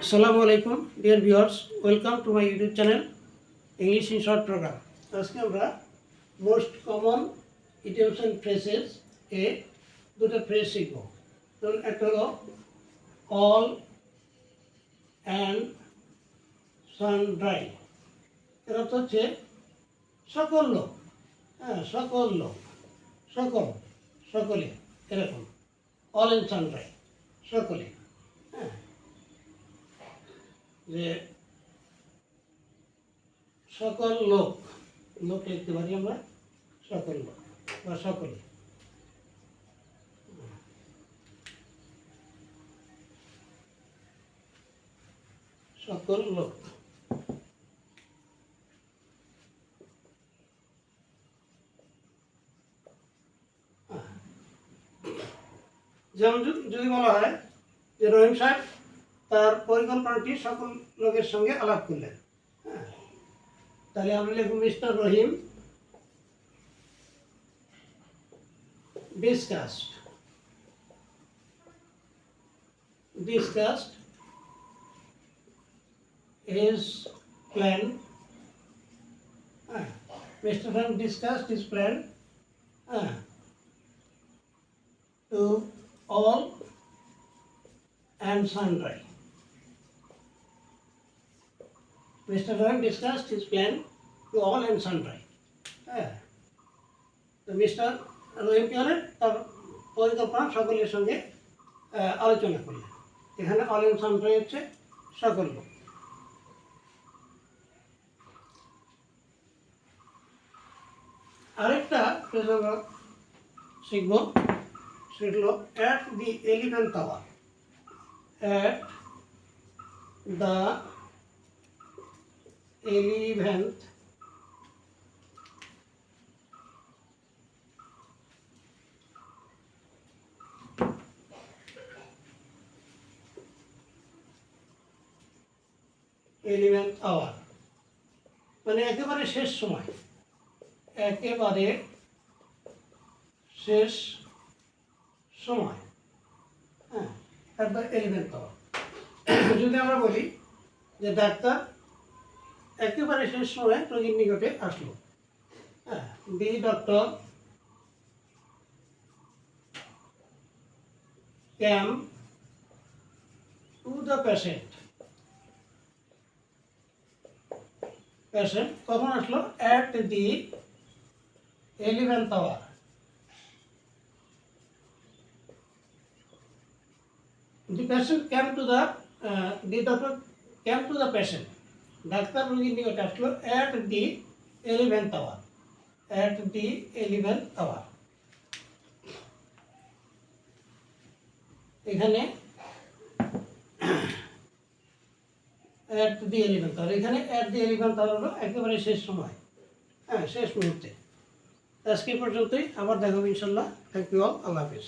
Assalamu alaikum, dear viewers. Welcome to my YouTube channel, English in Short Program. আজকে আমরা most common idioms and phrases দুটো phrase শিখব। ধরুন একটা হলো অল অ্যান্ড সানড্রাই, এর অর্থ হচ্ছে সকল লোক, সকল লোক, সকলে, এরকম অল অ্যান্ড সানড্রাই, সকলে, যে সকল লোক লিখতে পারি আমরা, সকল লোক বা সকলে। সকল লোক যেমন যদি বলা হয় যে রহিম সাহেব তার পরিকল্পনাটি সকল লোকের সঙ্গে আলাপ করলেন, তাহলে আমরা লিখব mister Rahim discussed his plan. Mr. Rahim discussed his plan to all and sundry. Mr. Rahim discussed his plan to all and sundry. তো মিস্টার রহিম কি হলেন, তার পরিকল্পনা সকলের সঙ্গে আলোচনা করলেন। এখানে অল এন্ড সানড্রি হচ্ছে সকল লোক। আরেকটা ফ্রেজ আমরা শিখব, সেটা হলো at the eleventh hour. At the eleventh hour, মানে একেবারে শেষ সময়, একেবারে শেষ সময়, অ্যাট দ্য 11th hour। যদি আমরা বলি যে ডাক্তার একেবারে শেষ সময় রোগীর নিকটে আসলো, the doctor came to the patient. Patient কখন আসলো? At the 11th hour। The patient came to the the doctor came to the patient. ডাক্তার রোগীর নিকটে আসলো at the 11th hour। At the 11th hour। এখানে অ্যাট দি 11th hour, এখানে at the 11th hour হলো একেবারে শেষ সময়, শেষ মুহূর্তে। আজকে পর্যন্তই, আবার দেখাবো ইনশাল্লাহ। থ্যাংক ইউ অল, আল্লাহ হাফিজ।